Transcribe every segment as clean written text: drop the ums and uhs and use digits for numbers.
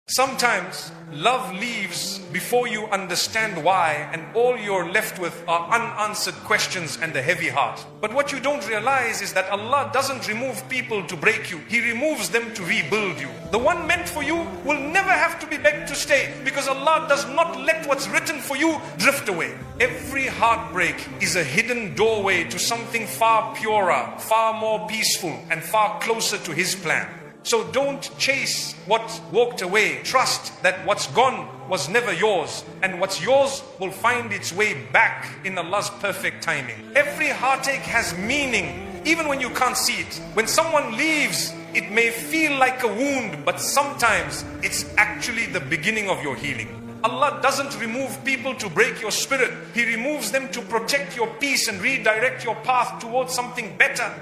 Sometimes love leaves before you understand why, and all you're left with are unanswered questions and a heavy heart. But what you don't realize is that Allah doesn't remove people to break you. He removes them to rebuild you. The one meant for you will never have to be begged to stay, because Allah does not let what's written for you drift away. Every heartbreak is a hidden doorway to something far purer, far more peaceful, and far closer to His plan. So don't chase what walked away. Trust that what's gone was never yours, and what's yours will find its way back in Allah's perfect timing. Every heartache has meaning, even when you can't see it. When someone leaves, it may feel like a wound, but sometimes it's actually the beginning of your healing. Allah doesn't remove people to break your spirit. He removes them to protect your peace and redirect your path towards something better.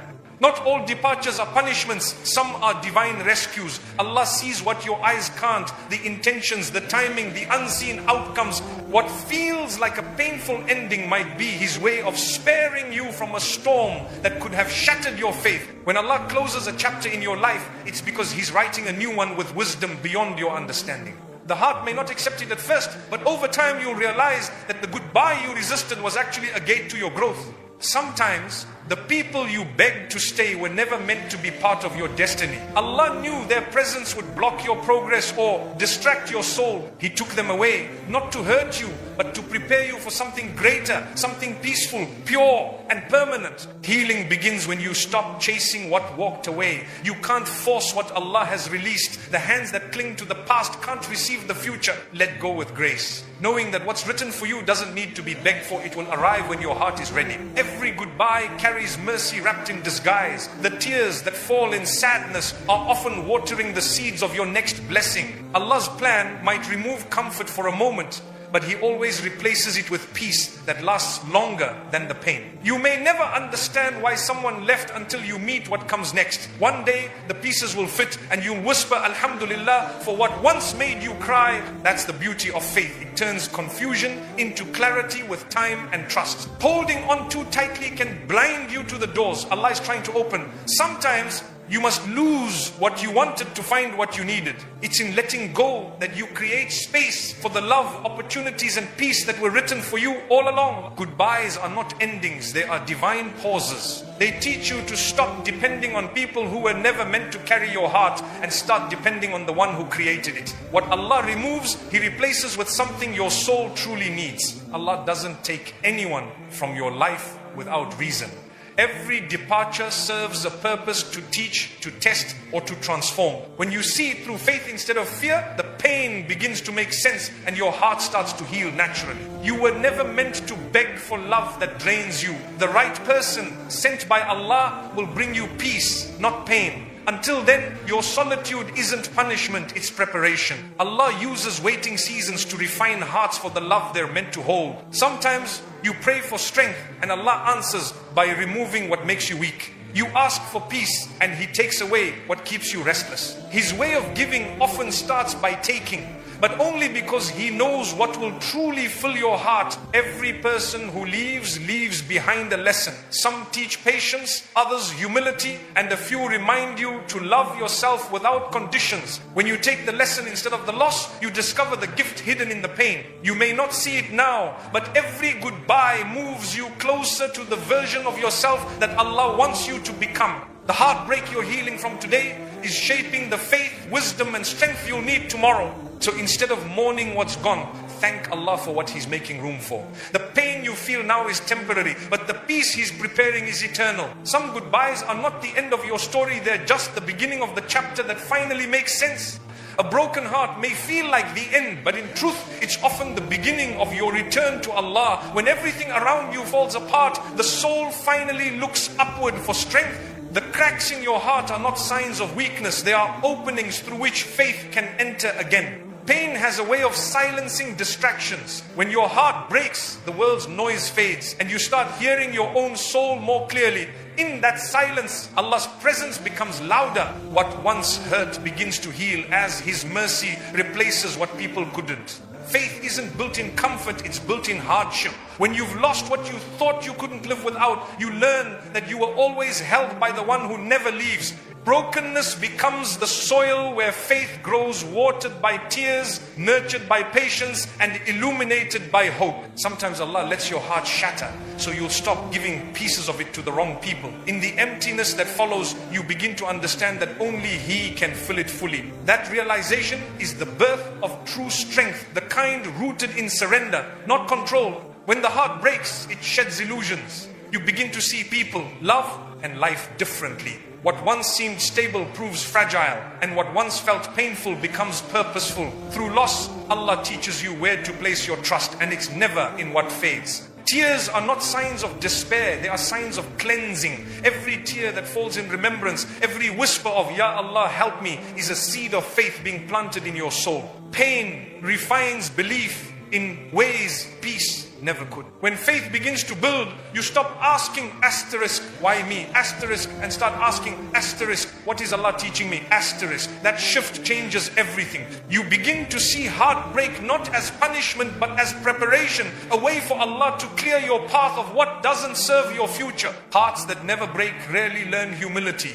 Not all departures are punishments, some are divine rescues. Allah sees what your eyes can't, the intentions, the timing, the unseen outcomes. What feels like a painful ending might be His way of sparing you from a storm that could have shattered your faith. When Allah closes a chapter in your life, it's because He's writing a new one with wisdom beyond your understanding. The heart may not accept it at first, but over time you'll realize that the goodbye you resisted was actually a gate to your growth. Sometimes the people you begged to stay were never meant to be part of your destiny. Allah knew their presence would block your progress or distract your soul. He took them away, not to hurt you, but to prepare you for something greater, something peaceful, pure and permanent. Healing begins when you stop chasing what walked away. You can't force what Allah has released. The hands that cling to the past can't receive the future. Let go with grace, knowing that what's written for you doesn't need to be begged for. It will arrive when your heart is ready. Every goodbye carries mercy wrapped in disguise. The tears that fall in sadness are often watering the seeds of your next blessing. Allah's plan might remove comfort for a moment, but He always replaces it with peace that lasts longer than the pain. You may never understand why someone left until you meet what comes next. One day the pieces will fit and you'll whisper Alhamdulillah for what once made you cry. That's the beauty of faith. It turns confusion into clarity with time and trust. Holding on too tightly can blind you to the doors Allah is trying to open. Sometimes you must lose what you wanted to find what you needed. It's in letting go that you create space for the love, opportunities and peace that were written for you all along. Goodbyes are not endings, they are divine pauses. They teach you to stop depending on people who were never meant to carry your heart and start depending on the one who created it. What Allah removes, He replaces with something your soul truly needs. Allah doesn't take anyone from your life without reason. Every departure serves a purpose to teach, to test, or to transform. When you see it through faith instead of fear, the pain begins to make sense and your heart starts to heal naturally. You were never meant to beg for love that drains you. The right person sent by Allah will bring you peace, not pain. Until then, your solitude isn't punishment, it's preparation. Allah uses waiting seasons to refine hearts for the love they're meant to hold. Sometimes you pray for strength and Allah answers by removing what makes you weak. You ask for peace and He takes away what keeps you restless. His way of giving often starts by taking, but only because He knows what will truly fill your heart. Every person who leaves behind a lesson. Some teach patience, others humility, and a few remind you to love yourself without conditions. When you take the lesson instead of the loss, you discover the gift hidden in the pain. You may not see it now, but every goodbye moves you closer to the version of yourself that Allah wants you to become. The heartbreak you're healing from today is shaping the faith, wisdom and strength you'll need tomorrow. So instead of mourning what's gone, thank Allah for what He's making room for. The pain you feel now is temporary, but the peace He's preparing is eternal. Some goodbyes are not the end of your story, they're just the beginning of the chapter that finally makes sense. A broken heart may feel like the end, but in truth, it's often the beginning of your return to Allah. When everything around you falls apart, the soul finally looks upward for strength. The cracks in your heart are not signs of weakness, they are openings through which faith can enter again. Pain has a way of silencing distractions. When your heart breaks, the world's noise fades and you start hearing your own soul more clearly. In that silence, Allah's presence becomes louder. What once hurt begins to heal as His mercy replaces what people couldn't. Faith isn't built in comfort, it's built in hardship. When you've lost what you thought you couldn't live without, you learn that you were always held by the one who never leaves. Brokenness becomes the soil where faith grows, watered by tears, nurtured by patience, and illuminated by hope. Sometimes Allah lets your heart shatter, so you'll stop giving pieces of it to the wrong people. In the emptiness that follows, you begin to understand that only He can fill it fully. That realization is the birth of true strength, the kind rooted in surrender, not control. When the heart breaks, it sheds illusions. You begin to see people, love, and life differently. What once seemed stable proves fragile, and what once felt painful becomes purposeful. Through loss, Allah teaches you where to place your trust, and it's never in what fades. Tears are not signs of despair, they are signs of cleansing. Every tear that falls in remembrance, every whisper of Ya Allah help me, is a seed of faith being planted in your soul. Pain refines belief in ways peace never could. When faith begins to build, you stop asking asterisk, why me? Asterisk, and start asking asterisk, what is Allah teaching me? Asterisk. That shift changes everything. You begin to see heartbreak not as punishment but as preparation, a way for Allah to clear your path of what doesn't serve your future. Hearts that never break rarely learn humility.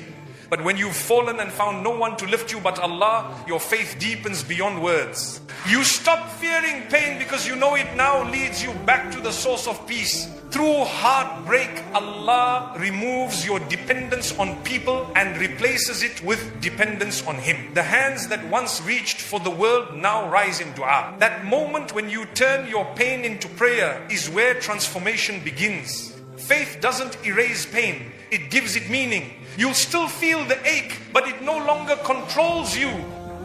But when you've fallen and found no one to lift you but Allah, your faith deepens beyond words. You stop fearing pain because you know it now leads you back to the source of peace. Through heartbreak, Allah removes your dependence on people and replaces it with dependence on Him. The hands that once reached for the world now rise in dua. That moment when you turn your pain into prayer is where transformation begins. Faith doesn't erase pain, it gives it meaning. You'll still feel the ache, but it no longer controls you.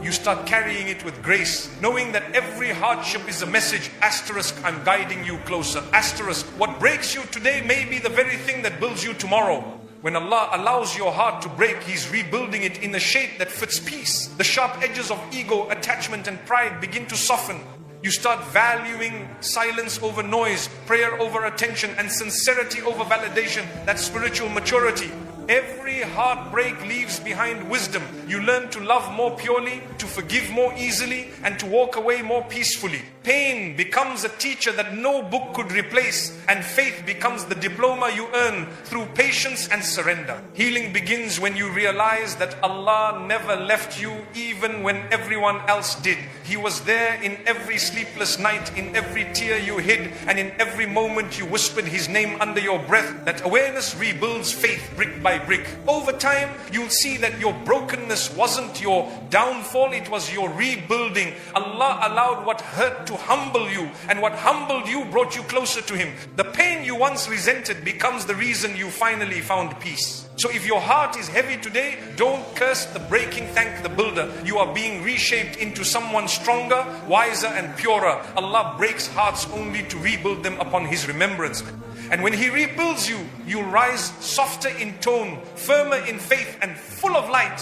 You start carrying it with grace, knowing that every hardship is a message. Asterisk, I'm guiding you closer. Asterisk, what breaks you today may be the very thing that builds you tomorrow. When Allah allows your heart to break, He's rebuilding it in a shape that fits peace. The sharp edges of ego, attachment and pride begin to soften. You start valuing silence over noise, prayer over attention, and sincerity over validation. That's spiritual maturity. Every heartbreak leaves behind wisdom. You learn to love more purely, to forgive more easily, and to walk away more peacefully. Pain becomes a teacher that no book could replace, and faith becomes the diploma you earn through patience and surrender. Healing begins when you realize that Allah never left you even when everyone else did. He was there in every sleepless night, in every tear you hid, and in every moment you whispered His name under your breath. That awareness rebuilds faith brick by brick. Over time, you'll see that your brokenness wasn't your downfall, it was your rebuilding. Allah allowed what hurt to humble you, and what humbled you brought you closer to Him. The pain you once resented becomes the reason you finally found peace. So if your heart is heavy today, don't curse the breaking, thank the builder. You are being reshaped into someone stronger, wiser and purer. Allah breaks hearts only to rebuild them upon His remembrance. And when He rebuilds you, you'll rise softer in tone, firmer in faith and full of light.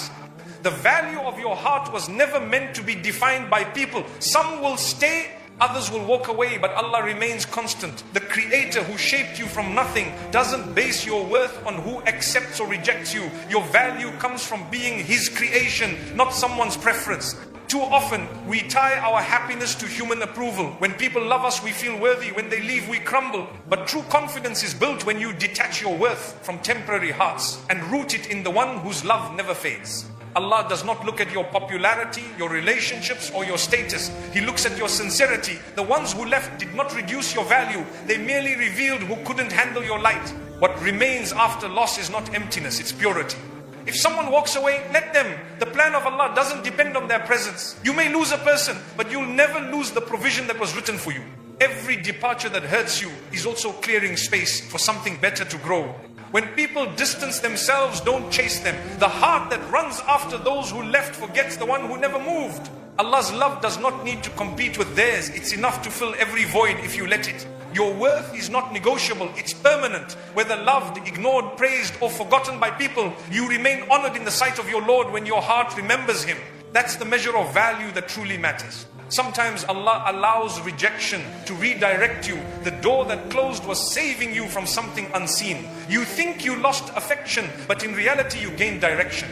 The value of your heart was never meant to be defined by people. Some will stay, others will walk away, but Allah remains constant. The Creator who shaped you from nothing doesn't base your worth on who accepts or rejects you. Your value comes from being His creation, not someone's preference. Too often, we tie our happiness to human approval. When people love us, we feel worthy. When they leave, we crumble. But true confidence is built when you detach your worth from temporary hearts and root it in the one whose love never fades. Allah does not look at your popularity, your relationships, or your status. He looks at your sincerity. The ones who left did not reduce your value. They merely revealed who couldn't handle your light. What remains after loss is not emptiness, it's purity. If someone walks away, let them. The plan of Allah doesn't depend on their presence. You may lose a person, but you'll never lose the provision that was written for you. Every departure that hurts you is also clearing space for something better to grow. When people distance themselves, don't chase them. The heart that runs after those who left forgets the one who never moved. Allah's love does not need to compete with theirs. It's enough to fill every void if you let it. Your worth is not negotiable, it's permanent. Whether loved, ignored, praised or forgotten by people, you remain honored in the sight of your Lord when your heart remembers Him. That's the measure of value that truly matters. Sometimes Allah allows rejection to redirect you. The door that closed was saving you from something unseen. You think you lost affection, but in reality you gained direction.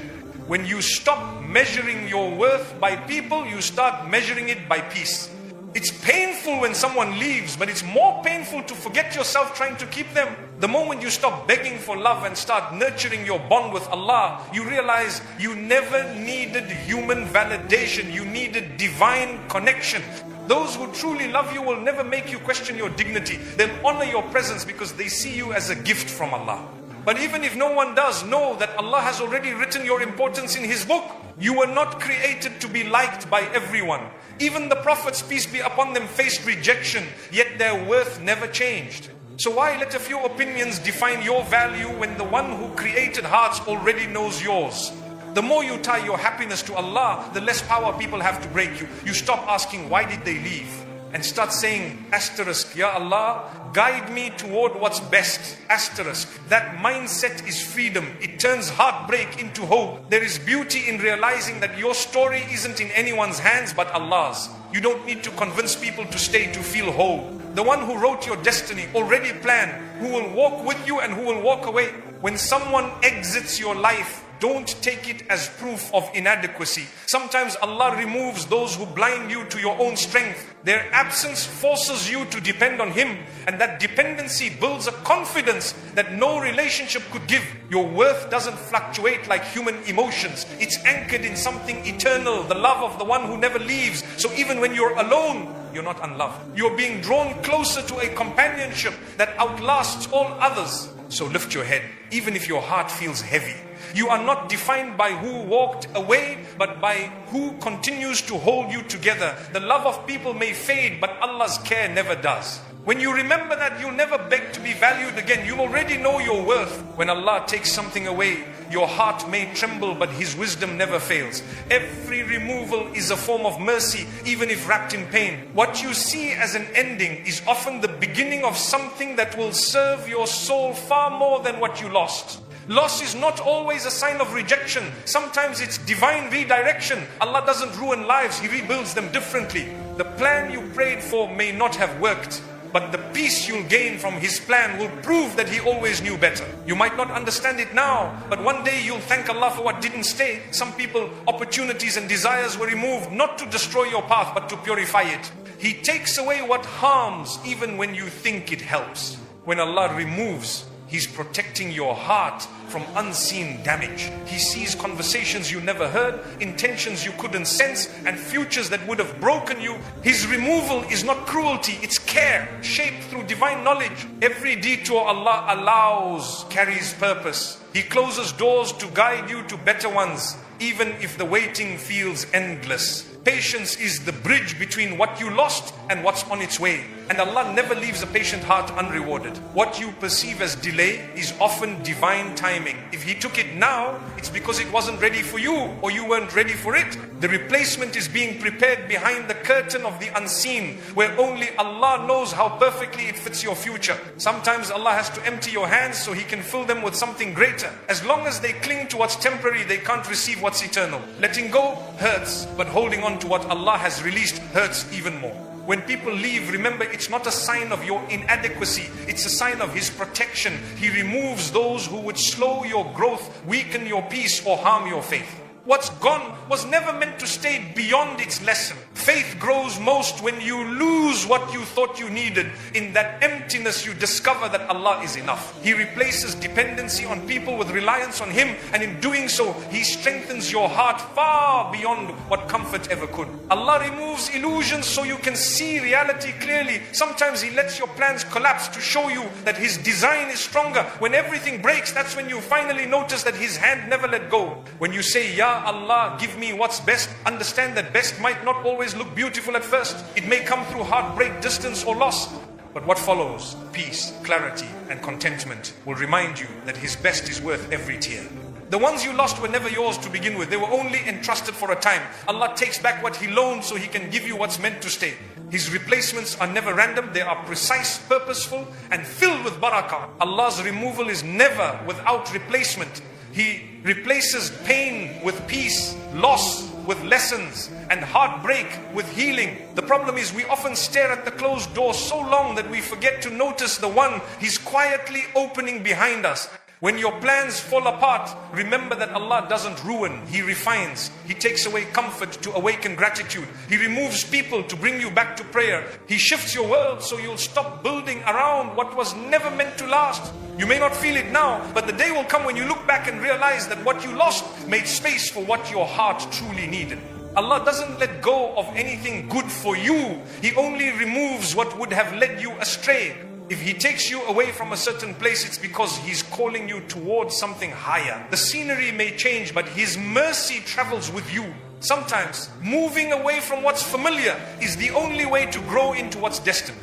When you stop measuring your worth by people, you start measuring it by peace. It's painful when someone leaves, but it's more painful to forget yourself trying to keep them. The moment you stop begging for love and start nurturing your bond with Allah, you realize you never needed human validation. You needed divine connection. Those who truly love you will never make you question your dignity. They'll honor your presence because they see you as a gift from Allah. But even if no one does, know that Allah has already written your importance in His book. You were not created to be liked by everyone. Even the prophets, peace be upon them, faced rejection, yet their worth never changed. So why let a few opinions define your value when the one who created hearts already knows yours? The more you tie your happiness to Allah, the less power people have to break you. You stop asking, why did they leave? And start saying, asterisk, Ya Allah, guide me toward what's best, asterisk. That mindset is freedom. It turns heartbreak into hope. There is beauty in realizing that your story isn't in anyone's hands but Allah's. You don't need to convince people to stay to feel whole. The one who wrote your destiny already planned who will walk with you and who will walk away. When someone exits your life, don't take it as proof of inadequacy. Sometimes Allah removes those who blind you to your own strength. Their absence forces you to depend on Him, and that dependency builds a confidence that no relationship could give. Your worth doesn't fluctuate like human emotions. It's anchored in something eternal, the love of the one who never leaves. So even when you're alone, you're not unloved. You're being drawn closer to a companionship that outlasts all others. So lift your head, even if your heart feels heavy. You are not defined by who walked away, but by who continues to hold you together. The love of people may fade, but Allah's care never does. When you remember that, you'll never beg to be valued again. You already know your worth. When Allah takes something away, your heart may tremble, but His wisdom never fails. Every removal is a form of mercy, even if wrapped in pain. What you see as an ending is often the beginning of something that will serve your soul far more than what you lost. Loss is not always a sign of rejection. Sometimes it's divine redirection. Allah doesn't ruin lives, He rebuilds them differently. The plan you prayed for may not have worked, but the peace you'll gain from His plan will prove that He always knew better. You might not understand it now, but one day you'll thank Allah for what didn't stay. Some people, opportunities and desires were removed not to destroy your path, but to purify it. He takes away what harms even when you think it helps. When Allah removes, He's protecting your heart from unseen damage. He sees conversations you never heard, intentions you couldn't sense, and futures that would have broken you. His removal is not cruelty, it's care, shaped through divine knowledge. Every detour Allah allows carries purpose. He closes doors to guide you to better ones, even if the waiting feels endless. Patience is the bridge between what you lost and what's on its way. And Allah never leaves a patient heart unrewarded. What you perceive as delay is often divine timing. If He took it now, it's because it wasn't ready for you, or you weren't ready for it. The replacement is being prepared behind the curtain of the unseen, where only Allah knows how perfectly it fits your future. Sometimes Allah has to empty your hands so He can fill them with something greater. As long as they cling to what's temporary, they can't receive what's eternal. Letting go hurts, but holding on to what Allah has released hurts even more. When people leave, remember it's not a sign of your inadequacy, it's a sign of His protection. He removes those who would slow your growth, weaken your peace, or harm your faith. What's gone was never meant to stay beyond its lesson. Faith grows most when you lose what you thought you needed. In that emptiness, you discover that Allah is enough. He replaces dependency on people with reliance on Him, and in doing so, He strengthens your heart far beyond what comfort ever could. Allah removes illusions so you can see reality clearly. Sometimes He lets your plans collapse to show you that His design is stronger. When everything breaks, that's when you finally notice that His hand never let go. When you say, Ya Allah, give me what's best, understand that best might not always look beautiful at first. It may come through heartbreak, distance, or loss. But what follows, peace, clarity, and contentment, will remind you that His best is worth every tear. The ones you lost were never yours to begin with. They were only entrusted for a time. Allah takes back what He loaned so He can give you what's meant to stay. His replacements are never random. They are precise, purposeful, and filled with barakah. Allah's removal is never without replacement. He replaces pain with peace, loss with lessons, and heartbreak with healing. The problem is we often stare at the closed door so long that we forget to notice the one He's quietly opening behind us. When your plans fall apart, remember that Allah doesn't ruin, He refines. He takes away comfort to awaken gratitude. He removes people to bring you back to prayer. He shifts your world so you'll stop building around what was never meant to last. You may not feel it now, but the day will come when you look back and realize that what you lost made space for what your heart truly needed. Allah doesn't let go of anything good for you. He only removes what would have led you astray. If He takes you away from a certain place, it's because He's calling you towards something higher. The scenery may change, but His mercy travels with you. Sometimes moving away from what's familiar is the only way to grow into what's destined.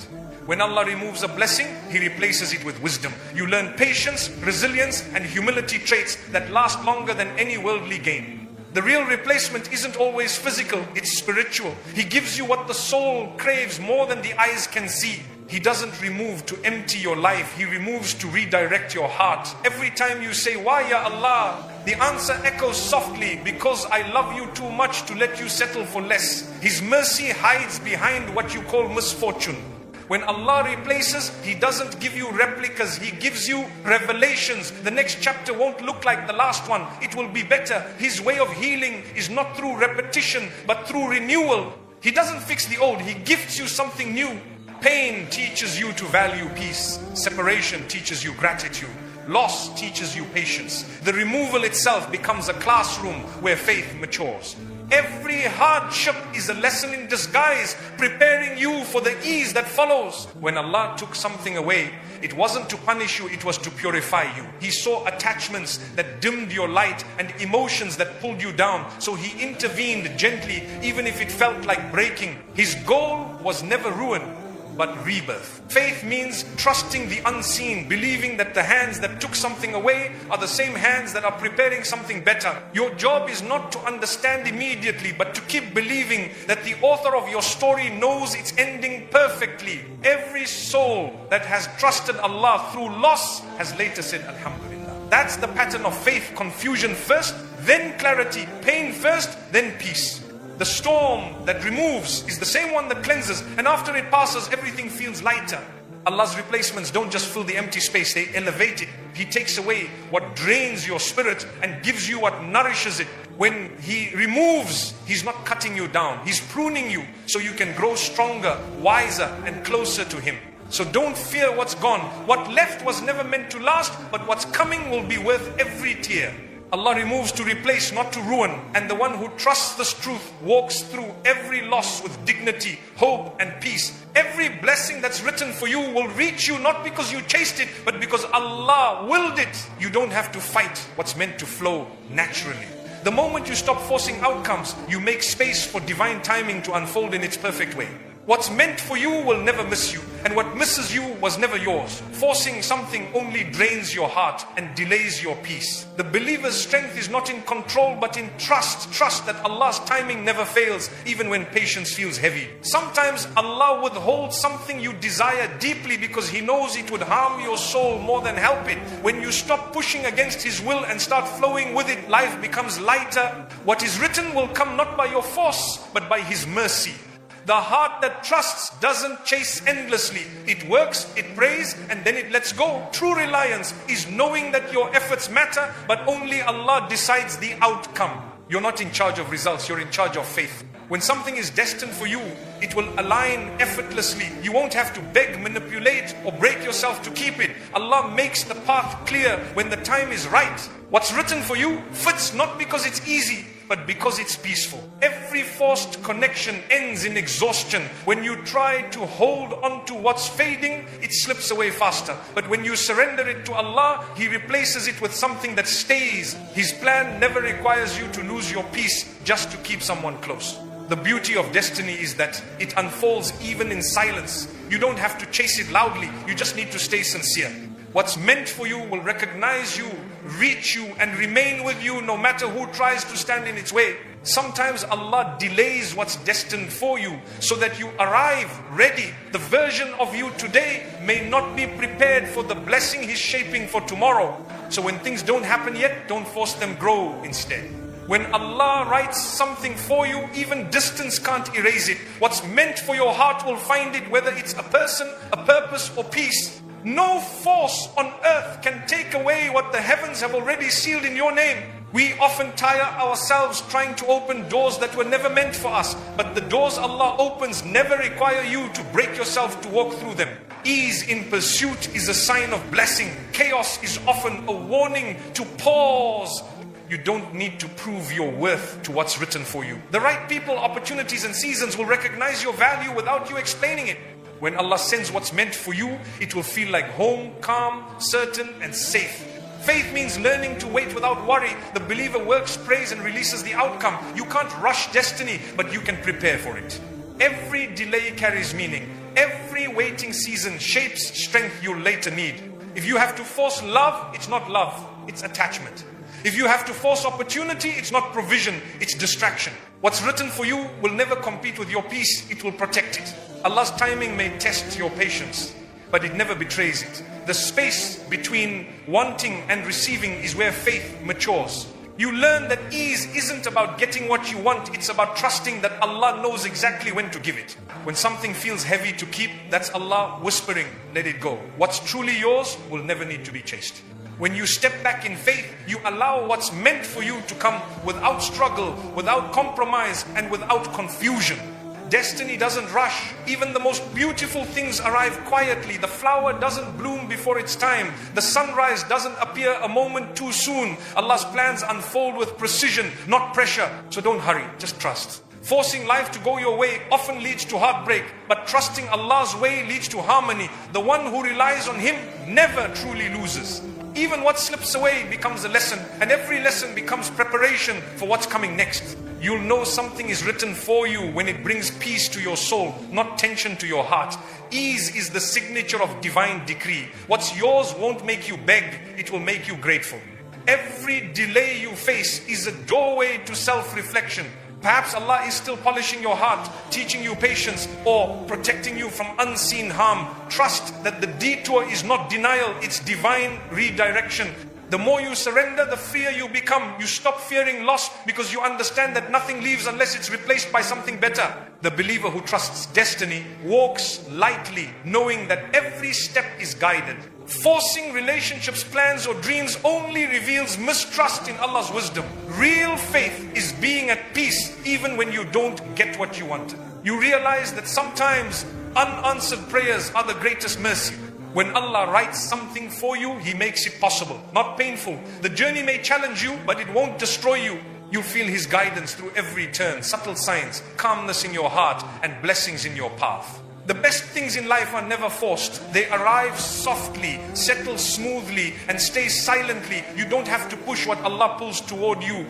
When Allah removes a blessing, He replaces it with wisdom. You learn patience, resilience, and humility traits that last longer than any worldly gain. The real replacement isn't always physical, it's spiritual. He gives you what the soul craves more than the eyes can see. He doesn't remove to empty your life, He removes to redirect your heart. Every time you say, "Why ya Allah?" the answer echoes softly, "Because I love you too much to let you settle for less." His mercy hides behind what you call misfortune. When Allah replaces, He doesn't give you replicas, He gives you revelations. The next chapter won't look like the last one, it will be better. His way of healing is not through repetition, but through renewal. He doesn't fix the old, He gifts you something new. Pain teaches you to value peace. Separation teaches you gratitude. Loss teaches you patience. The removal itself becomes a classroom where faith matures. Every hardship is a lesson in disguise, preparing you for the ease that follows. When Allah took something away, it wasn't to punish you, it was to purify you. He saw attachments that dimmed your light and emotions that pulled you down. So He intervened gently, even if it felt like breaking. His goal was never ruin, but rebirth. Faith means trusting the unseen, believing that the hands that took something away are the same hands that are preparing something better. Your job is not to understand immediately, but to keep believing that the author of your story knows its ending perfectly. Every soul that has trusted Allah through loss has later said, Alhamdulillah. That's the pattern of faith: confusion first, then clarity; pain first, then peace. The storm that removes is the same one that cleanses, and after it passes, everything feels lighter. Allah's replacements don't just fill the empty space, they elevate it. He takes away what drains your spirit and gives you what nourishes it. When He removes, He's not cutting you down, He's pruning you so you can grow stronger, wiser, and closer to Him. So don't fear what's gone. What left was never meant to last, but what's coming will be worth every tear. Allah removes to replace, not to ruin. And the one who trusts this truth walks through every loss with dignity, hope, and peace. Every blessing that's written for you will reach you not because you chased it, but because Allah willed it. You don't have to fight what's meant to flow naturally. The moment you stop forcing outcomes, you make space for divine timing to unfold in its perfect way. What's meant for you will never miss you, and what misses you was never yours. Forcing something only drains your heart and delays your peace. The believer's strength is not in control but in trust. Trust that Allah's timing never fails, even when patience feels heavy. Sometimes Allah withholds something you desire deeply because He knows it would harm your soul more than help it. When you stop pushing against His will and start flowing with it, life becomes lighter. What is written will come not by your force, but by His mercy. The heart that trusts doesn't chase endlessly. It works, it prays, and then it lets go. True reliance is knowing that your efforts matter, but only Allah decides the outcome. You're not in charge of results, you're in charge of faith. When something is destined for you, it will align effortlessly. You won't have to beg, manipulate, or break yourself to keep it. Allah makes the path clear when the time is right. What's written for you fits not because it's easy, but because it's peaceful. Every forced connection ends in exhaustion. When you try to hold on to what's fading, it slips away faster. But when you surrender it to Allah, He replaces it with something that stays. His plan never requires you to lose your peace just to keep someone close. The beauty of destiny is that it unfolds even in silence. You don't have to chase it loudly, you just need to stay sincere. What's meant for you will recognize you, reach you, and remain with you no matter who tries to stand in its way. Sometimes Allah delays what's destined for you so that you arrive ready. The version of you today may not be prepared for the blessing He's shaping for tomorrow. So when things don't happen yet, don't force them, grow instead. When Allah writes something for you, even distance can't erase it. What's meant for your heart will find it, whether it's a person, a purpose, or peace. No force on earth can take away what the heavens have already sealed in your name. We often tire ourselves trying to open doors that were never meant for us. But the doors Allah opens never require you to break yourself to walk through them. Ease in pursuit is a sign of blessing. Chaos is often a warning to pause. You don't need to prove your worth to what's written for you. The right people, opportunities and seasons will recognize your value without you explaining it. When Allah sends what's meant for you, it will feel like home, calm, certain and safe. Faith means learning to wait without worry. The believer works, prays and releases the outcome. You can't rush destiny, but you can prepare for it. Every delay carries meaning. Every waiting season shapes strength you'll later need. If you have to force love, it's not love, it's attachment. If you have to force opportunity, it's not provision, it's distraction. What's written for you will never compete with your peace, it will protect it. Allah's timing may test your patience, but it never betrays it. The space between wanting and receiving is where faith matures. You learn that ease isn't about getting what you want, it's about trusting that Allah knows exactly when to give it. When something feels heavy to keep, that's Allah whispering, let it go. What's truly yours will never need to be chased. When you step back in faith, you allow what's meant for you to come without struggle, without compromise, and without confusion. Destiny doesn't rush. Even the most beautiful things arrive quietly. The flower doesn't bloom before its time. The sunrise doesn't appear a moment too soon. Allah's plans unfold with precision, not pressure. So don't hurry, just trust. Forcing life to go your way often leads to heartbreak, but trusting Allah's way leads to harmony. The one who relies on Him never truly loses. Even what slips away becomes a lesson, and every lesson becomes preparation for what's coming next. You'll know something is written for you when it brings peace to your soul, not tension to your heart. Ease is the signature of divine decree. What's yours won't make you beg, it will make you grateful. Every delay you face is a doorway to self-reflection. Perhaps Allah is still polishing your heart, teaching you patience, or protecting you from unseen harm. Trust that the detour is not denial, it's divine redirection. The more you surrender, the freer you become. You stop fearing loss because you understand that nothing leaves unless it's replaced by something better. The believer who trusts destiny walks lightly, knowing that every step is guided. Forcing relationships, plans or dreams only reveals mistrust in Allah's wisdom. Real faith is being at peace even when you don't get what you wanted. You realize that sometimes unanswered prayers are the greatest mercy. When Allah writes something for you, He makes it possible, not painful. The journey may challenge you, but it won't destroy you. You feel His guidance through every turn, subtle signs, calmness in your heart, and blessings in your path. The best things in life are never forced. They arrive softly, settle smoothly, and stay silently. You don't have to push what Allah pulls toward you.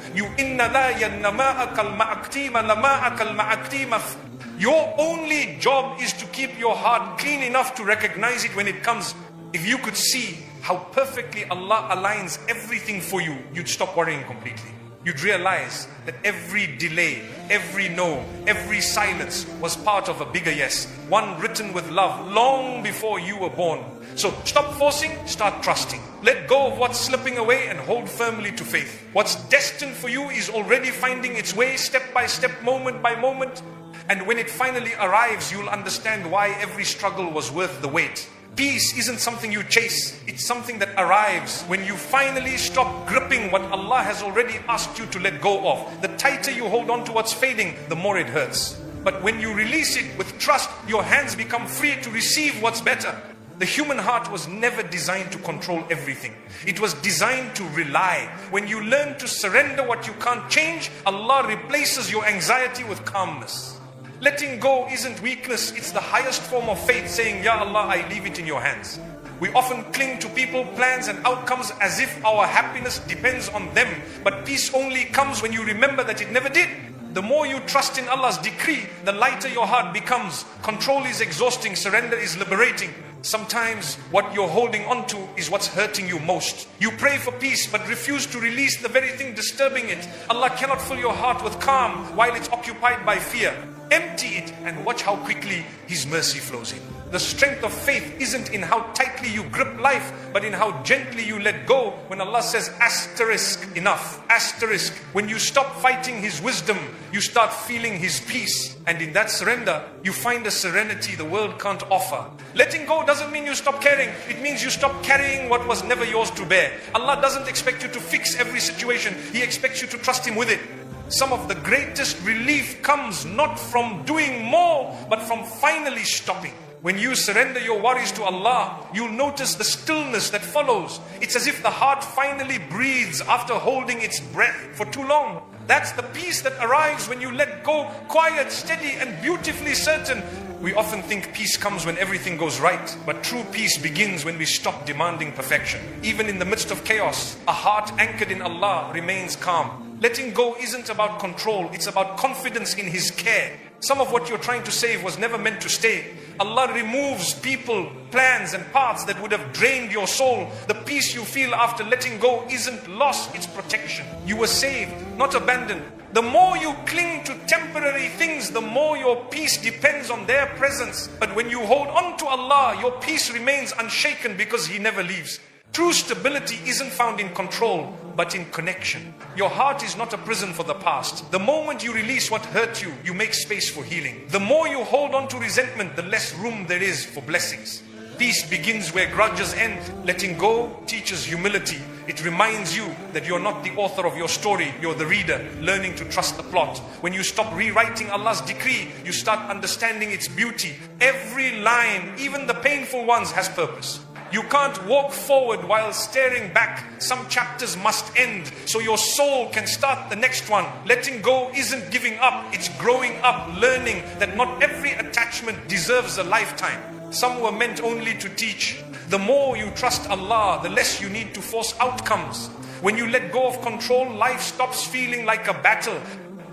Your only job is to keep your heart clean enough to recognize it when it comes. If you could see how perfectly Allah aligns everything for you, you'd stop worrying completely. You'd realize that every delay, every no, every silence was part of a bigger yes. One written with love long before you were born. So stop forcing, start trusting. Let go of what's slipping away and hold firmly to faith. What's destined for you is already finding its way step by step, moment by moment. And when it finally arrives, you'll understand why every struggle was worth the wait. Peace isn't something you chase, it's something that arrives when you finally stop gripping what Allah has already asked you to let go of. The tighter you hold on to what's fading, the more it hurts. But when you release it with trust, your hands become free to receive what's better. The human heart was never designed to control everything. It was designed to rely. When you learn to surrender what you can't change, Allah replaces your anxiety with calmness. Letting go isn't weakness, it's the highest form of faith, saying, Ya Allah, I leave it in your hands. We often cling to people, plans and outcomes as if our happiness depends on them. But peace only comes when you remember that it never did. The more you trust in Allah's decree, the lighter your heart becomes. Control is exhausting, surrender is liberating. Sometimes what you're holding on to is what's hurting you most. You pray for peace but refuse to release the very thing disturbing it. Allah cannot fill your heart with calm while it's occupied by fear. Empty it and watch how quickly His mercy flows in. The strength of faith isn't in how tightly you grip life, but in how gently you let go. When Allah says asterisk, enough, asterisk, when you stop fighting His wisdom, you start feeling His peace. And in that surrender, you find a serenity the world can't offer. Letting go doesn't mean you stop caring. It means you stop carrying what was never yours to bear. Allah doesn't expect you to fix every situation. He expects you to trust Him with it. Some of the greatest relief comes not from doing more, but from finally stopping. When you surrender your worries to Allah, you'll notice the stillness that follows. It's as if the heart finally breathes after holding its breath for too long. That's the peace that arrives when you let go, quiet, steady, and beautifully certain. We often think peace comes when everything goes right, but true peace begins when we stop demanding perfection. Even in the midst of chaos, a heart anchored in Allah remains calm. Letting go isn't about control, it's about confidence in His care. Some of what you're trying to save was never meant to stay. Allah removes people, plans and paths that would have drained your soul. The peace you feel after letting go isn't loss, it's protection. You were saved, not abandoned. The more you cling to temporary things, the more your peace depends on their presence. But when you hold on to Allah, your peace remains unshaken because He never leaves. True stability isn't found in control, but in connection. Your heart is not a prison for the past. The moment you release what hurt you, you make space for healing. The more you hold on to resentment, the less room there is for blessings. Peace begins where grudges end. Letting go teaches humility. It reminds you that you're not the author of your story, you're the reader, learning to trust the plot. When you stop rewriting Allah's decree, you start understanding its beauty. Every line, even the painful ones, has purpose. You can't walk forward while staring back. Some chapters must end so your soul can start the next one. Letting go isn't giving up, it's growing up, learning that not every attachment deserves a lifetime. Some were meant only to teach. The more you trust Allah, the less you need to force outcomes. When you let go of control, life stops feeling like a battle.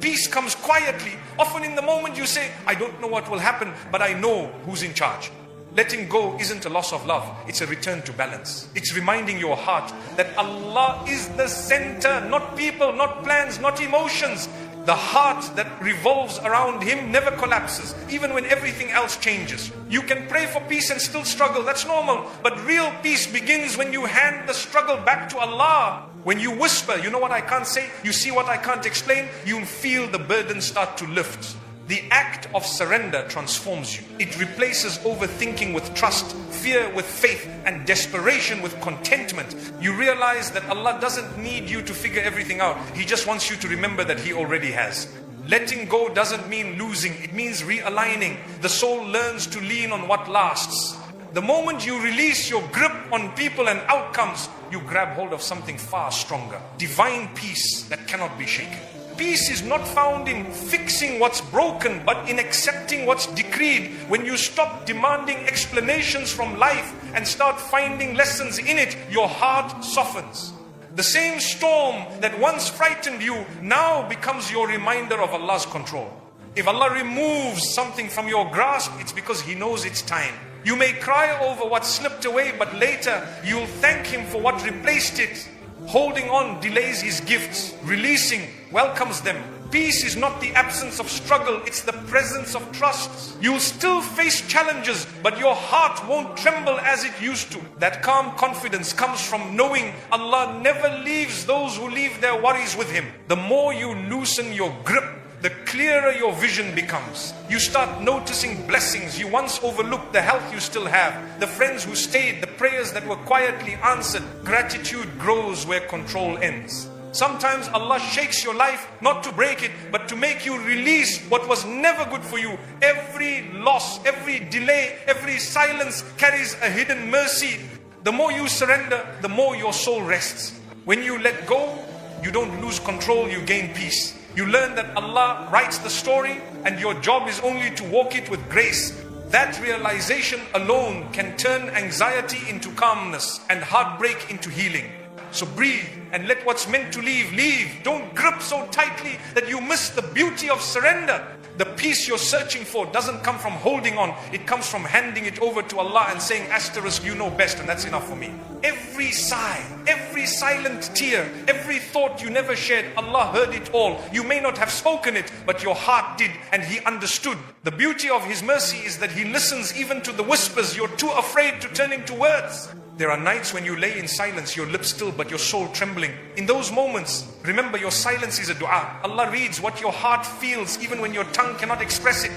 Peace comes quietly. Often in the moment you say, I don't know what will happen, but I know who's in charge. Letting go isn't a loss of love, it's a return to balance. It's reminding your heart that Allah is the center, not people, not plans, not emotions. The heart that revolves around Him never collapses, even when everything else changes. You can pray for peace and still struggle, that's normal. But real peace begins when you hand the struggle back to Allah. When you whisper, you know what I can't say, you see what I can't explain, you'll feel the burden start to lift. The act of surrender transforms you. It replaces overthinking with trust, fear with faith, and desperation with contentment. You realize that Allah doesn't need you to figure everything out. He just wants you to remember that He already has. Letting go doesn't mean losing, it means realigning. The soul learns to lean on what lasts. The moment you release your grip on people and outcomes, you grab hold of something far stronger. Divine peace that cannot be shaken. Peace is not found in fixing what's broken, but in accepting what's decreed. When you stop demanding explanations from life and start finding lessons in it, your heart softens. The same storm that once frightened you now becomes your reminder of Allah's control. If Allah removes something from your grasp, it's because He knows it's time. You may cry over what slipped away, but later you'll thank Him for what replaced it. Holding on delays His gifts. Releasing welcomes them. Peace is not the absence of struggle, it's the presence of trust. You'll still face challenges, but your heart won't tremble as it used to. That calm confidence comes from knowing Allah never leaves those who leave their worries with Him. The more you loosen your grip, the clearer your vision becomes. You start noticing blessings you once overlooked, the health you still have, the friends who stayed, the prayers that were quietly answered. Gratitude grows where control ends. Sometimes Allah shakes your life not to break it, but to make you release what was never good for you. Every loss, every delay, every silence carries a hidden mercy. The more you surrender, the more your soul rests. When you let go, you don't lose control, you gain peace. You learn that Allah writes the story and your job is only to walk it with grace. That realization alone can turn anxiety into calmness and heartbreak into healing. So breathe and let what's meant to leave, leave. Don't grip so tightly that you miss the beauty of surrender. The peace you're searching for doesn't come from holding on. It comes from handing it over to Allah and saying, asterisk, you know best, and that's enough for me. Every sigh, every silent tear, every thought you never shared, Allah heard it all. You may not have spoken it, but your heart did, and He understood. The beauty of His mercy is that He listens even to the whispers you're too afraid to turn into words. There are nights when you lay in silence, your lips still but your soul trembling. In those moments, remember your silence is a dua. Allah reads what your heart feels even when your tongue cannot express it.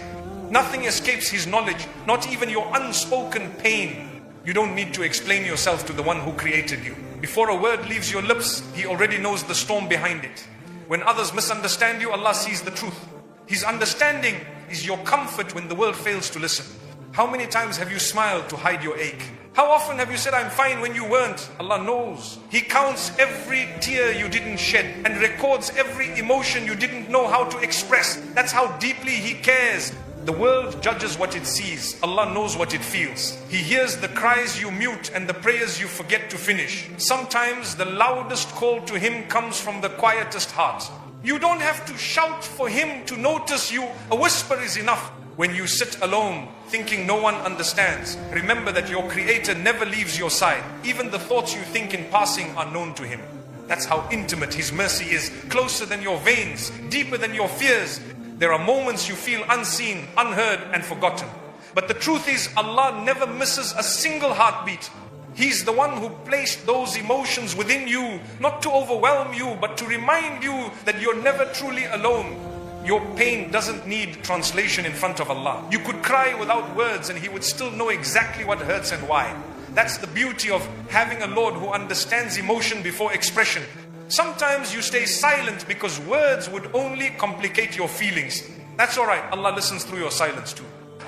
Nothing escapes His knowledge, not even your unspoken pain. You don't need to explain yourself to the one who created you. Before a word leaves your lips, He already knows the storm behind it. When others misunderstand you, Allah sees the truth. His understanding is your comfort when the world fails to listen. How many times have you smiled to hide your ache? How often have you said, I'm fine, when you weren't? Allah knows. He counts every tear you didn't shed and records every emotion you didn't know how to express. That's how deeply He cares. The world judges what it sees. Allah knows what it feels. He hears the cries you mute and the prayers you forget to finish. Sometimes the loudest call to Him comes from the quietest heart. You don't have to shout for Him to notice you. A whisper is enough. When you sit alone, thinking no one understands, remember that your Creator never leaves your side. Even the thoughts you think in passing are known to Him. That's how intimate His mercy is, closer than your veins, deeper than your fears. There are moments you feel unseen, unheard, and forgotten. But the truth is, Allah never misses a single heartbeat. He's the one who placed those emotions within you, not to overwhelm you, but to remind you that you're never truly alone. Your pain doesn't need translation in front of Allah. You could cry without words and He would still know exactly what hurts and why. That's the beauty of having a Lord who understands emotion before expression. Sometimes you stay silent because words would only complicate your feelings. That's alright, Allah listens through your silence too.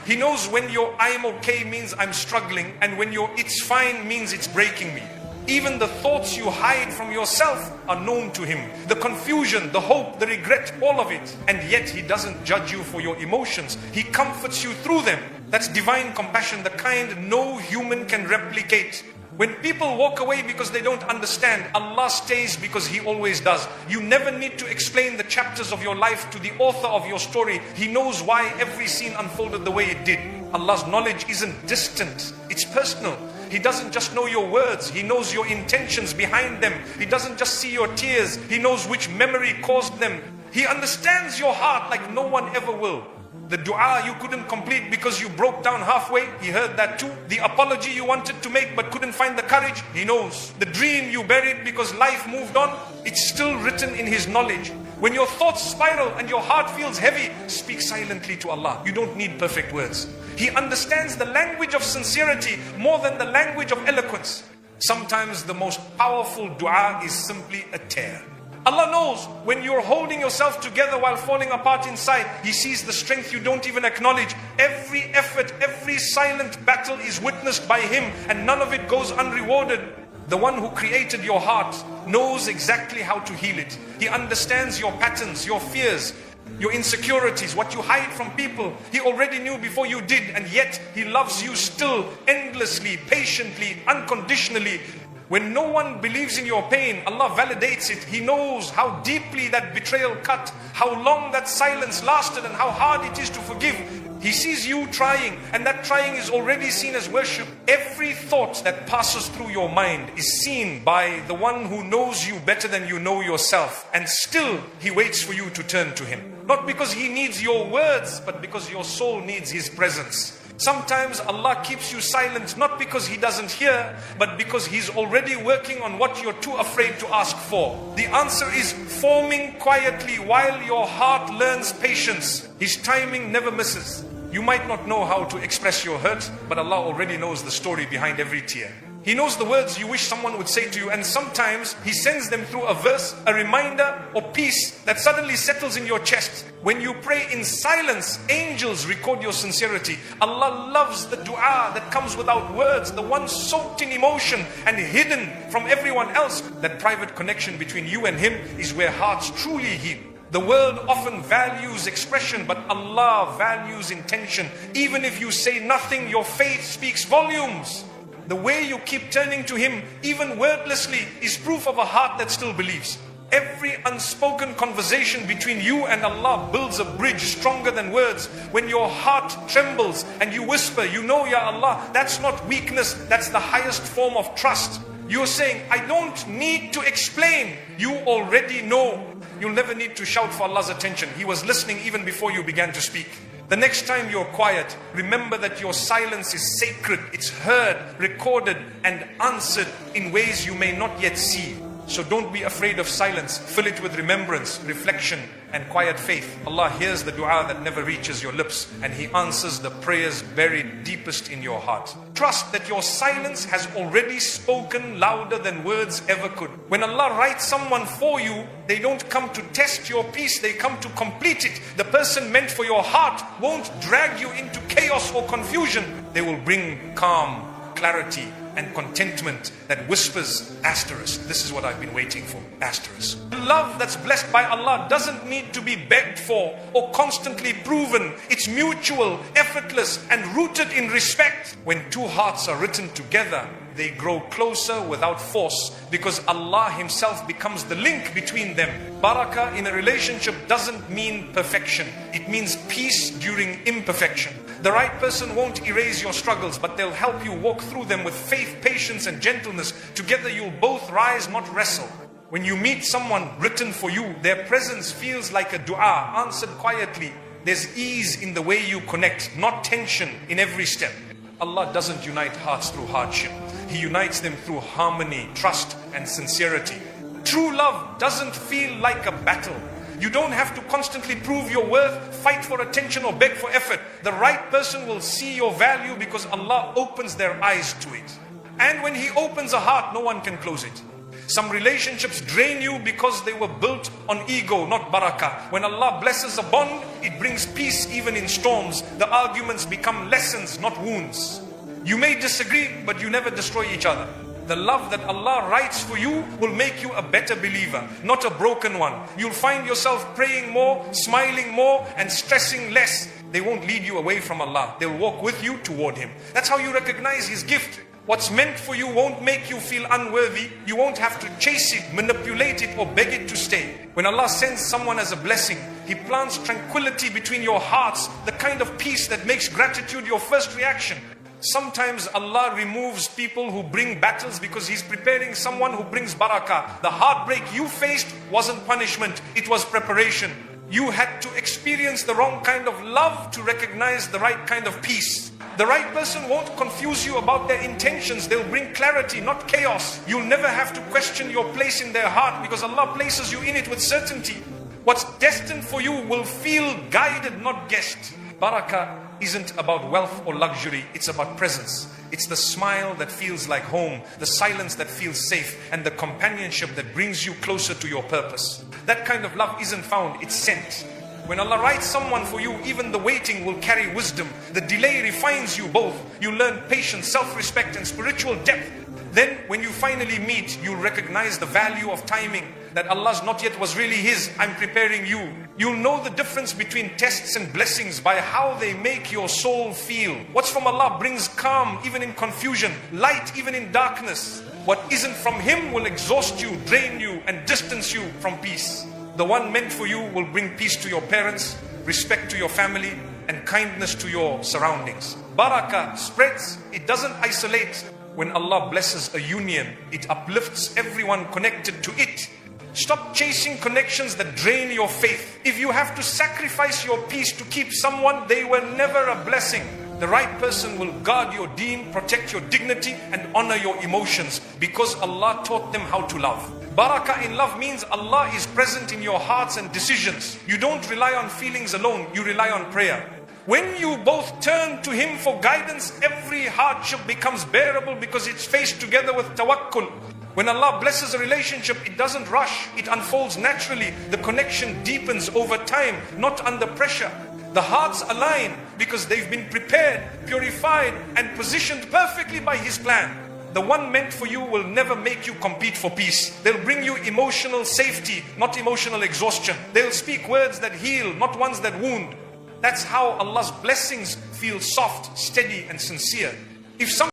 He knows when your I'm okay means I'm struggling, and when your it's fine means it's breaking me. Even the thoughts you hide from yourself are known to Him. The confusion, the hope, the regret, all of it. And yet He doesn't judge you for your emotions. He comforts you through them. That's divine compassion, the kind no human can replicate. When people walk away because they don't understand, Allah stays because He always does. You never need to explain the chapters of your life to the author of your story. He knows why every scene unfolded the way it did. Allah's knowledge isn't distant, it's personal. He doesn't just know your words, He knows your intentions behind them. He doesn't just see your tears, He knows which memory caused them. He understands your heart like no one ever will. The dua you couldn't complete because you broke down halfway, He heard that too. The apology you wanted to make but couldn't find the courage, He knows. The dream you buried because life moved on, it's still written in His knowledge. When your thoughts spiral and your heart feels heavy, speak silently to Allah. You don't need perfect words. He understands the language of sincerity more than the language of eloquence. Sometimes the most powerful dua is simply a tear. Allah knows when you're holding yourself together while falling apart inside. He sees the strength you don't even acknowledge. Every effort, every silent battle is witnessed by Him, and none of it goes unrewarded. The one who created your heart knows exactly how to heal it. He understands your patterns, your fears, your insecurities, what you hide from people. He already knew before you did, and yet He loves you still, endlessly, patiently, unconditionally. When no one believes in your pain, Allah validates it. He knows how deeply that betrayal cut, how long that silence lasted, and how hard it is to forgive. He sees you trying, and that trying is already seen as worship. Every thought that passes through your mind is seen by the one who knows you better than you know yourself. And still, He waits for you to turn to Him. Not because He needs your words, but because your soul needs His presence. Sometimes Allah keeps you silent not because He doesn't hear, but because He's already working on what you're too afraid to ask for. The answer is forming quietly while your heart learns patience. His timing never misses. You might not know how to express your hurt, but Allah already knows the story behind every tear. He knows the words you wish someone would say to you, and sometimes He sends them through a verse, a reminder, or peace that suddenly settles in your chest. When you pray in silence, angels record your sincerity. Allah loves the dua that comes without words, the one soaked in emotion and hidden from everyone else. That private connection between you and Him is where hearts truly heal. The world often values expression, but Allah values intention. Even if you say nothing, your faith speaks volumes. The way you keep turning to Him, even wordlessly, is proof of a heart that still believes. Every unspoken conversation between you and Allah builds a bridge stronger than words. When your heart trembles and you whisper, you know, Ya Allah, that's not weakness, that's the highest form of trust. You're saying, I don't need to explain. You already know. You'll never need to shout for Allah's attention. He was listening even before you began to speak. The next time you're quiet, remember that your silence is sacred. It's heard, recorded, and answered in ways you may not yet see. So don't be afraid of silence. Fill it with remembrance, reflection, and quiet faith. Allah hears the dua that never reaches your lips, and He answers the prayers buried deepest in your heart. Trust that your silence has already spoken louder than words ever could. When Allah writes someone for you, they don't come to test your peace, they come to complete it. The person meant for your heart won't drag you into chaos or confusion. They will bring calm, clarity, and contentment that whispers, asterisk, this is what I've been waiting for, asterisk. Love that's blessed by Allah doesn't need to be begged for or constantly proven. It's mutual, effortless, and rooted in respect. When two hearts are written together, they grow closer without force, because Allah Himself becomes the link between them. Barakah in a relationship doesn't mean perfection. It means peace during imperfection. The right person won't erase your struggles, but they'll help you walk through them with faith, patience, and gentleness. Together you'll both rise, not wrestle. When you meet someone written for you, their presence feels like a dua, answered quietly. There's ease in the way you connect, not tension in every step. Allah doesn't unite hearts through hardship. He unites them through harmony, trust, and sincerity. True love doesn't feel like a battle. You don't have to constantly prove your worth, fight for attention, or beg for effort. The right person will see your value because Allah opens their eyes to it. And when He opens a heart, no one can close it. Some relationships drain you because they were built on ego, not barakah. When Allah blesses a bond, it brings peace even in storms. The arguments become lessons, not wounds. You may disagree, but you never destroy each other. The love that Allah writes for you will make you a better believer, not a broken one. You'll find yourself praying more, smiling more, and stressing less. They won't lead you away from Allah. They'll walk with you toward Him. That's how you recognize His gift. What's meant for you won't make you feel unworthy. You won't have to chase it, manipulate it, or beg it to stay. When Allah sends someone as a blessing, He plants tranquility between your hearts, the kind of peace that makes gratitude your first reaction. Sometimes Allah removes people who bring battles because He's preparing someone who brings barakah. The heartbreak you faced wasn't punishment, it was preparation. You had to experience the wrong kind of love to recognize the right kind of peace. The right person won't confuse you about their intentions. They'll bring clarity, not chaos. You'll never have to question your place in their heart because Allah places you in it with certainty. What's destined for you will feel guided, not guessed. Barakah isn't about wealth or luxury, it's about presence. It's the smile that feels like home, the silence that feels safe, and the companionship that brings you closer to your purpose. That kind of love isn't found, it's sent. When Allah writes someone for you, even the waiting will carry wisdom. The delay refines you both. You learn patience, self-respect, and spiritual depth. Then when you finally meet, you'll recognize the value of timing. That Allah's not yet was really His, I'm preparing you. You'll know the difference between tests and blessings by how they make your soul feel. What's from Allah brings calm even in confusion, light even in darkness. What isn't from Him will exhaust you, drain you, and distance you from peace. The one meant for you will bring peace to your parents, respect to your family, and kindness to your surroundings. Barakah spreads, it doesn't isolate. When Allah blesses a union, it uplifts everyone connected to it. Stop chasing connections that drain your faith. If you have to sacrifice your peace to keep someone, they were never a blessing. The right person will guard your deen, protect your dignity, and honor your emotions because Allah taught them how to love. Barakah in love means Allah is present in your hearts and decisions. You don't rely on feelings alone, you rely on prayer. When you both turn to Him for guidance, every hardship becomes bearable because it's faced together with tawakkul. When Allah blesses a relationship, it doesn't rush, it unfolds naturally. The connection deepens over time, not under pressure. The hearts align because they've been prepared, purified, and positioned perfectly by His plan. The one meant for you will never make you compete for peace. They'll bring you emotional safety, not emotional exhaustion. They'll speak words that heal, not ones that wound. That's how Allah's blessings feel soft, steady, and sincere. If some